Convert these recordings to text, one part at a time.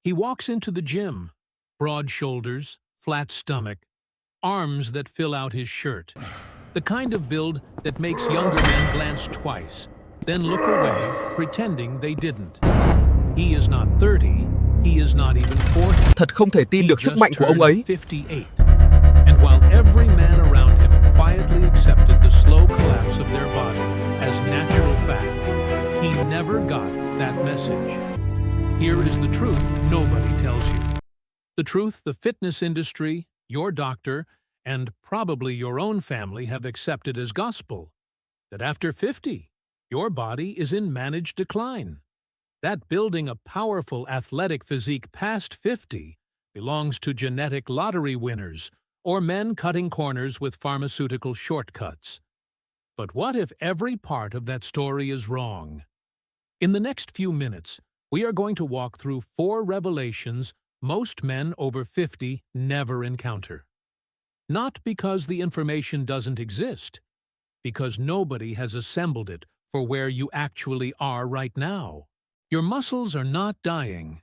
He walks into the gym, broad shoulders, flat stomach, arms that fill out his shirt. The kind of build that makes younger men glance twice, then look away, pretending they didn't. He is not 30, he is not even 40. Thật không thể tin được sức mạnh của ông ấy. 58. And while every man around him quietly accepted the slow collapse of their body as natural fact, he never got that message. Here is the truth nobody tells you. The truth the fitness industry, your doctor, and probably your own family have accepted as gospel. That after 50, your body is in managed decline. That building a powerful athletic physique past 50 belongs to genetic lottery winners or men cutting corners with pharmaceutical shortcuts. But what if every part of that story is wrong? In the next few minutes, we are going to walk through 4 revelations most men over 50 never encounter. Not because the information doesn't exist, because nobody has assembled it for where you actually are right now. Your muscles are not dying.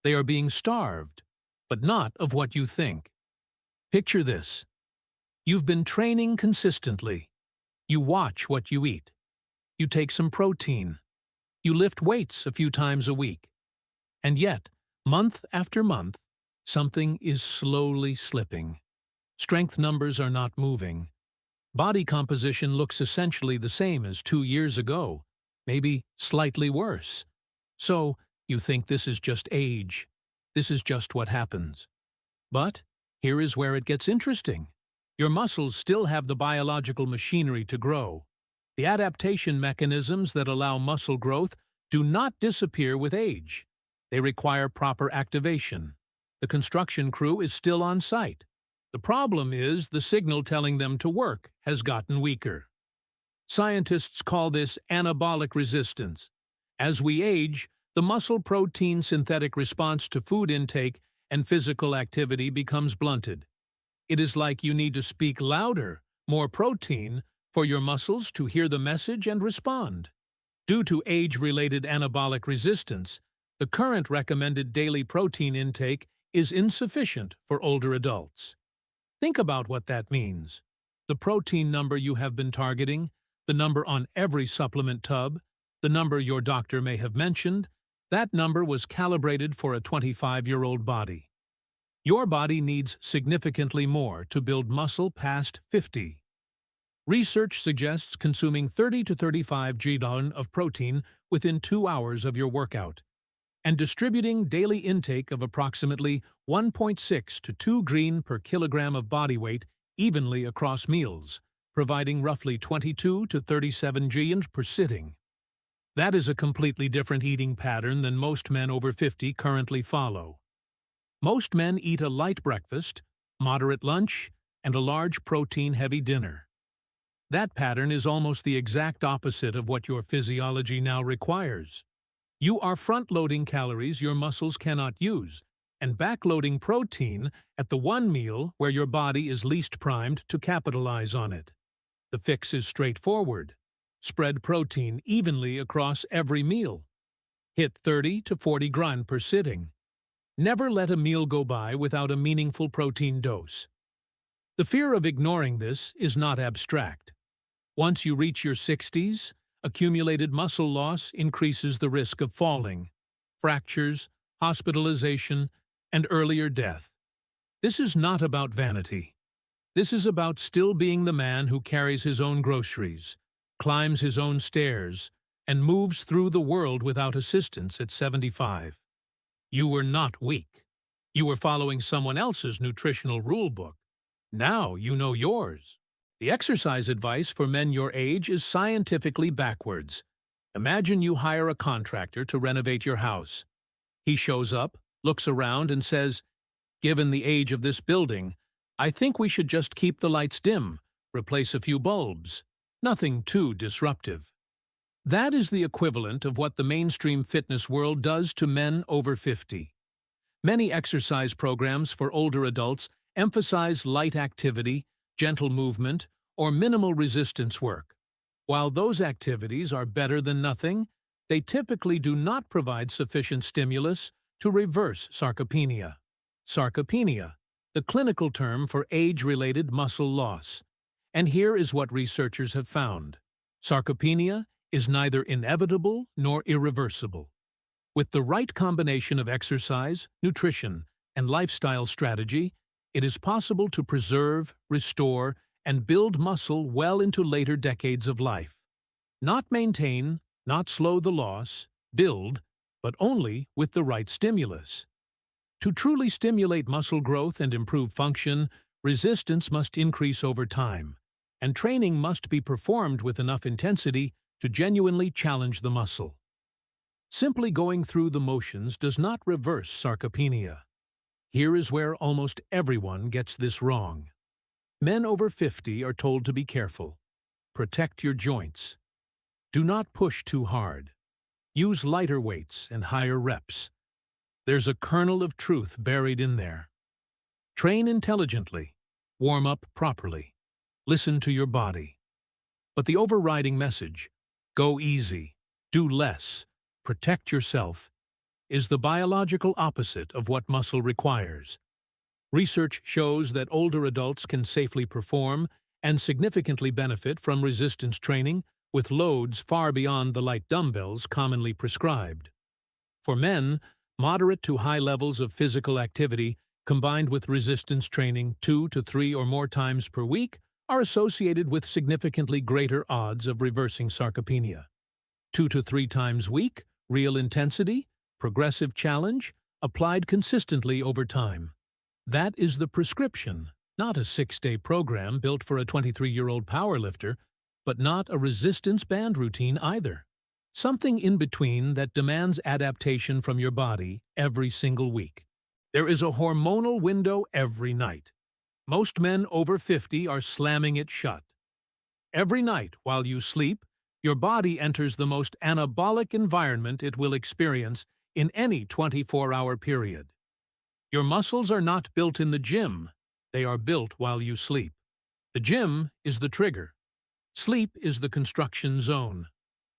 They are being starved, but not of what you think. Picture this. You've been training consistently. You watch what you eat. You take some protein. You lift weights a few times a week. And yet, month after month, something is slowly slipping. Strength numbers are not moving. Body composition looks essentially the same as 2 years ago, maybe slightly worse. So, you think this is just age. This is just what happens. But here is where it gets interesting. Your muscles still have the biological machinery to grow. The adaptation mechanisms that allow muscle growth do not disappear with age. They require proper activation. The construction crew is still on site. The problem is the signal telling them to work has gotten weaker. Scientists call this anabolic resistance. As we age, the muscle protein synthetic response to food intake and physical activity becomes blunted. It is like you need to speak louder, more protein, for your muscles to hear the message and respond. Due to age-related anabolic resistance, the current recommended daily protein intake is insufficient for older adults. Think about what that means. The protein number you have been targeting, the number on every supplement tub, the number your doctor may have mentioned, that number was calibrated for a 25-year-old body. Your body needs significantly more to build muscle past 50. Research suggests consuming 30 to 35 g of protein within 2 hours of your workout, and distributing daily intake of approximately 1.6 to 2 green per kilogram of body weight evenly across meals, providing roughly 22 to 37 g per sitting. That is a completely different eating pattern than most men over 50 currently follow. Most men eat a light breakfast, moderate lunch, and a large protein-heavy dinner. That pattern is almost the exact opposite of what your physiology now requires. You are front-loading calories your muscles cannot use, and back-loading protein at the one meal where your body is least primed to capitalize on it. The fix is straightforward. Spread protein evenly across every meal. Hit 30 to 40 grams per sitting. Never let a meal go by without a meaningful protein dose. The fear of ignoring this is not abstract. Once you reach your 60s, accumulated muscle loss increases the risk of falling, fractures, hospitalization, and earlier death. This is not about vanity. This is about still being the man who carries his own groceries, climbs his own stairs, and moves through the world without assistance at 75. You were not weak. You were following someone else's nutritional rule book. Now you know yours. The exercise advice for men your age is scientifically backwards. Imagine you hire a contractor to renovate your house. He shows up, looks around, and says, "Given the age of this building, I think we should just keep the lights dim, replace a few bulbs. Nothing too disruptive." That is the equivalent of what the mainstream fitness world does to men over 50. Many exercise programs for older adults emphasize light activity, gentle movement, or minimal resistance work. While those activities are better than nothing, they typically do not provide sufficient stimulus to reverse sarcopenia. Sarcopenia, the clinical term for age-related muscle loss. And here is what researchers have found. Sarcopenia is neither inevitable nor irreversible. With the right combination of exercise, nutrition, and lifestyle strategy, it is possible to preserve, restore, and build muscle well into later decades of life. Not maintain, not slow the loss, build, but only with the right stimulus. To truly stimulate muscle growth and improve function, resistance must increase over time, and training must be performed with enough intensity to genuinely challenge the muscle. Simply going through the motions does not reverse sarcopenia. Here is where almost everyone gets this wrong. Men over 50 are told to be careful. Protect your joints. Do not push too hard. Use lighter weights and higher reps. There's a kernel of truth buried in there. Train intelligently. Warm up properly. Listen to your body. But the overriding message, go easy, do less, protect yourself, is the biological opposite of what muscle requires. Research shows that older adults can safely perform and significantly benefit from resistance training with loads far beyond the light dumbbells commonly prescribed. For men, moderate to high levels of physical activity combined with resistance training 2 to 3 or more times per week are associated with significantly greater odds of reversing sarcopenia. 2 to 3 times week, real intensity, progressive challenge, applied consistently over time. That is the prescription, not a 6-day program built for a 23-year-old powerlifter, but not a resistance band routine either. Something in between that demands adaptation from your body every single week. There is a hormonal window every night. Most men over 50 are slamming it shut. Every night while you sleep, your body enters the most anabolic environment it will experience in any 24-hour period. Your muscles are not built in the gym, they are built while you sleep. The gym is the trigger. Sleep is the construction zone.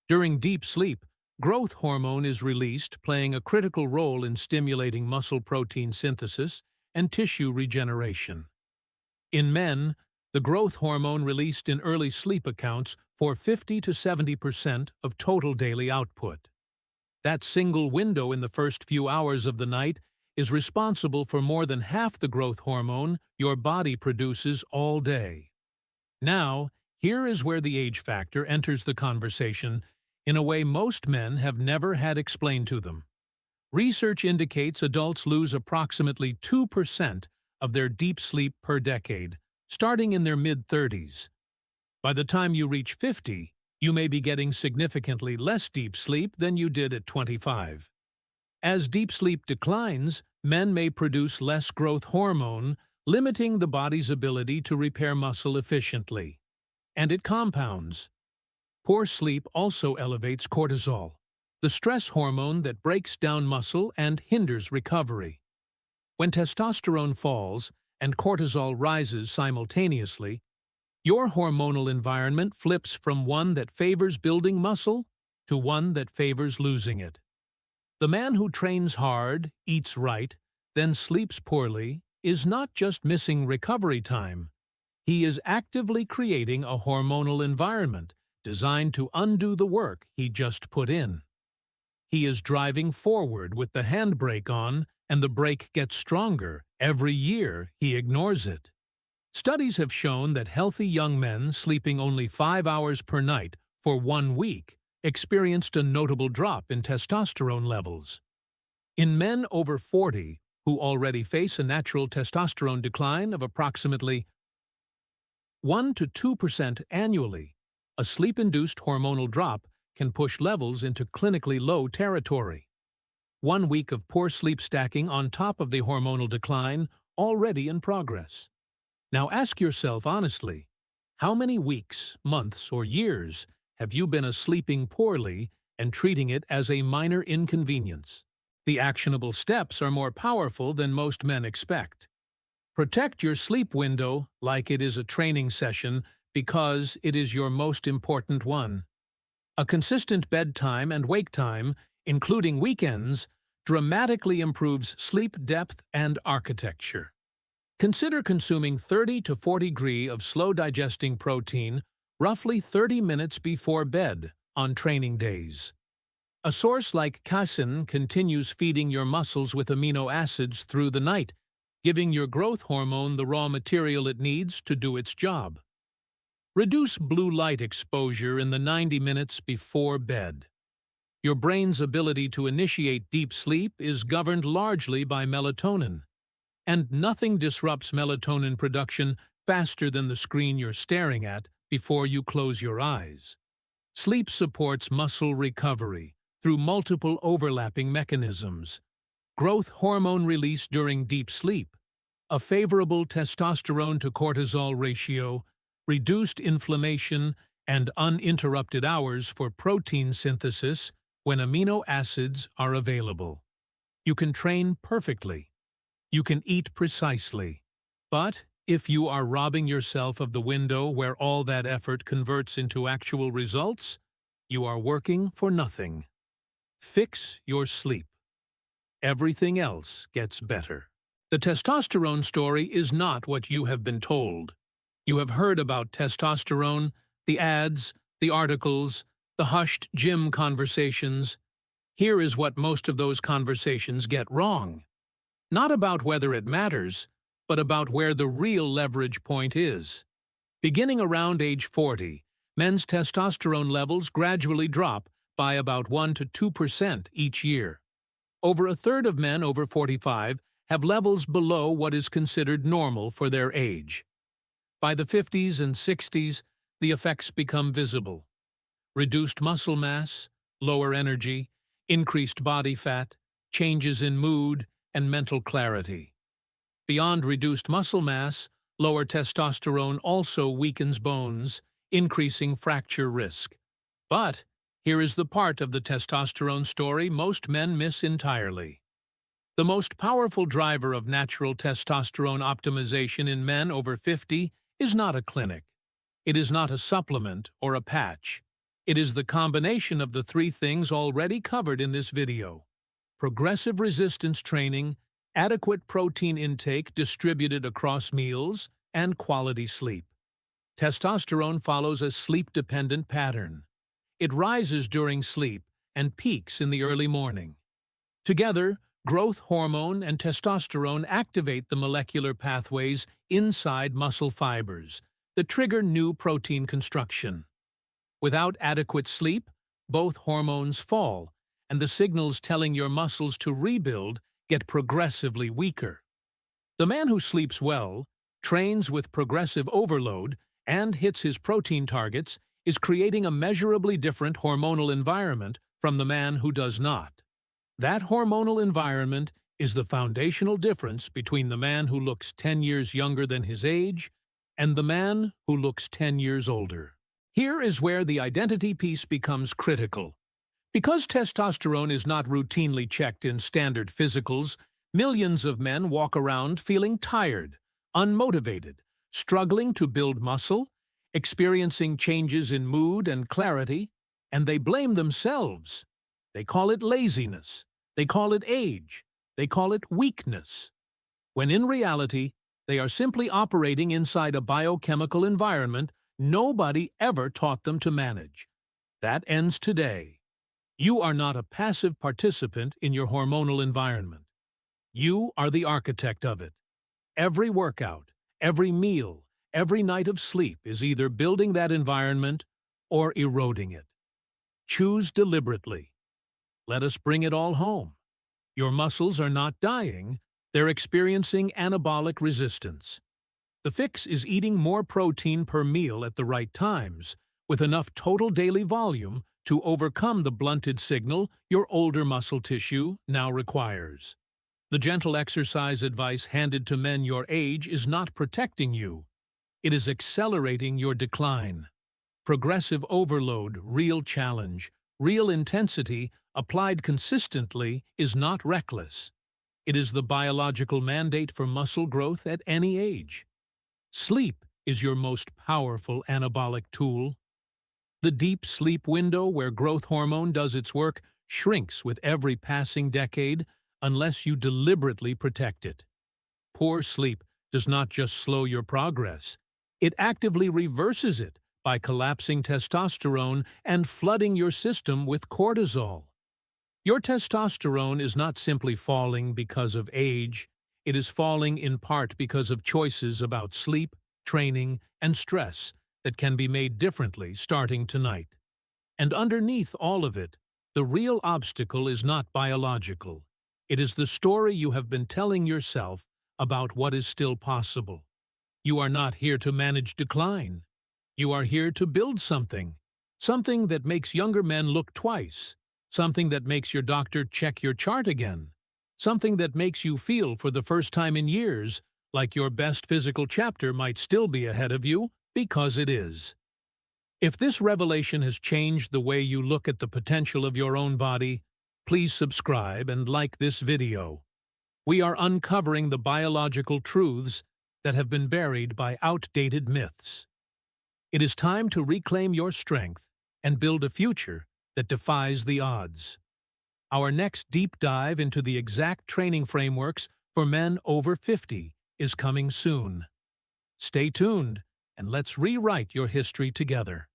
During deep sleep, growth hormone is released, playing a critical role in stimulating muscle protein synthesis and tissue regeneration. In men, the growth hormone released in early sleep accounts for 50 to 70% of total daily output. That single window in the first few hours of the night is responsible for more than half the growth hormone your body produces all day. Now, here is where the age factor enters the conversation in a way most men have never had explained to them. Research indicates adults lose approximately 2% of their deep sleep per decade, starting in their mid-30s. By the time you reach 50, you may be getting significantly less deep sleep than you did at 25. As deep sleep declines, men may produce less growth hormone, limiting the body's ability to repair muscle efficiently. And it compounds. Poor sleep also elevates cortisol, the stress hormone that breaks down muscle and hinders recovery. When testosterone falls and cortisol rises simultaneously, your hormonal environment flips from one that favors building muscle to one that favors losing it. The man who trains hard, eats right, then sleeps poorly is not just missing recovery time. He is actively creating a hormonal environment designed to undo the work he just put in. He is driving forward with the handbrake on, and the brake gets stronger every year he ignores it. Studies have shown that healthy young men sleeping only 5 hours per night for 1 week experienced a notable drop in testosterone levels. In men over 40 who already face a natural testosterone decline of approximately 1 to 2% annually, a sleep-induced hormonal drop can push levels into clinically low territory. 1 week of poor sleep stacking on top of the hormonal decline already in progress. Now ask yourself honestly, how many weeks, months, or years have you been sleeping poorly and treating it as a minor inconvenience? The actionable steps are more powerful than most men expect. Protect your sleep window like it is a training session because it is your most important one. A consistent bedtime and wake time, including weekends, dramatically improves sleep depth and architecture. Consider consuming 30 to 40 g of slow-digesting protein roughly 30 minutes before bed on training days. A source like casein continues feeding your muscles with amino acids through the night, giving your growth hormone the raw material it needs to do its job. Reduce blue light exposure in the 90 minutes before bed. Your brain's ability to initiate deep sleep is governed largely by melatonin, and nothing disrupts melatonin production faster than the screen you're staring at before you close your eyes. Sleep supports muscle recovery through multiple overlapping mechanisms. Growth hormone release during deep sleep, a favorable testosterone to cortisol ratio, reduced inflammation, and uninterrupted hours for protein synthesis when amino acids are available. You can train perfectly. You can eat precisely. But if you are robbing yourself of the window where all that effort converts into actual results, you are working for nothing. Fix your sleep. Everything else gets better. The testosterone story is not what you have been told. You have heard about testosterone, the ads, the articles, the hushed gym conversations. Here is what most of those conversations get wrong. Not about whether it matters, but about where the real leverage point is. Beginning around age 40, men's testosterone levels gradually drop by about 1 to 2% each year. Over a third of men over 45 have levels below what is considered normal for their age. By the 50s and 60s, the effects become visible. Reduced muscle mass, lower energy, increased body fat, changes in mood, and mental clarity. Beyond reduced muscle mass, lower testosterone also weakens bones, increasing fracture risk. But here is the part of the testosterone story most men miss entirely. The most powerful driver of natural testosterone optimization in men over 50 is not a clinic. It is not a supplement or a patch. It is the combination of the three things already covered in this video: progressive resistance training, adequate protein intake distributed across meals, and quality sleep. Testosterone follows a sleep-dependent pattern. It rises during sleep and peaks in the early morning. Together, growth hormone and testosterone activate the molecular pathways inside muscle fibers that trigger new protein construction. Without adequate sleep, both hormones fall, and the signals telling your muscles to rebuild get progressively weaker. The man who sleeps well, trains with progressive overload, and hits his protein targets is creating a measurably different hormonal environment from the man who does not. That hormonal environment is the foundational difference between the man who looks 10 years younger than his age and the man who looks 10 years older. Here is where the identity piece becomes critical. Because testosterone is not routinely checked in standard physicals, millions of men walk around feeling tired, unmotivated, struggling to build muscle, experiencing changes in mood and clarity, and they blame themselves. They call it laziness. They call it age. They call it weakness. When in reality, they are simply operating inside a biochemical environment nobody ever taught them to manage. That ends today. You are not a passive participant in your hormonal environment. You are the architect of it. Every workout, every meal, every night of sleep is either building that environment or eroding it. Choose deliberately. Let us bring it all home. Your muscles are not dying, they're experiencing anabolic resistance. The fix is eating more protein per meal at the right times, with enough total daily volume to overcome the blunted signal your older muscle tissue now requires. The gentle exercise advice handed to men your age is not protecting you. It is accelerating your decline. Progressive overload, real challenge, real intensity, applied consistently, is not reckless. It is the biological mandate for muscle growth at any age. Sleep is your most powerful anabolic tool. The deep sleep window where growth hormone does its work shrinks with every passing decade unless you deliberately protect it. Poor sleep does not just slow your progress, it actively reverses it by collapsing testosterone and flooding your system with cortisol. Your testosterone is not simply falling because of age, it is falling in part because of choices about sleep, training, and stress that can be made differently starting tonight. And underneath all of it, the real obstacle is not biological. It is the story you have been telling yourself about what is still possible. You are not here to manage decline. You are here to build something. Something that makes younger men look twice. Something that makes your doctor check your chart again. Something that makes you feel for the first time in years like your best physical chapter might still be ahead of you, because it is. If this revelation has changed the way you look at the potential of your own body, please subscribe and like this video. We are uncovering the biological truths that have been buried by outdated myths. It is time to reclaim your strength and build a future that defies the odds. Our next deep dive into the exact training frameworks for men over 50 is coming soon. Stay tuned, and let's rewrite your history together.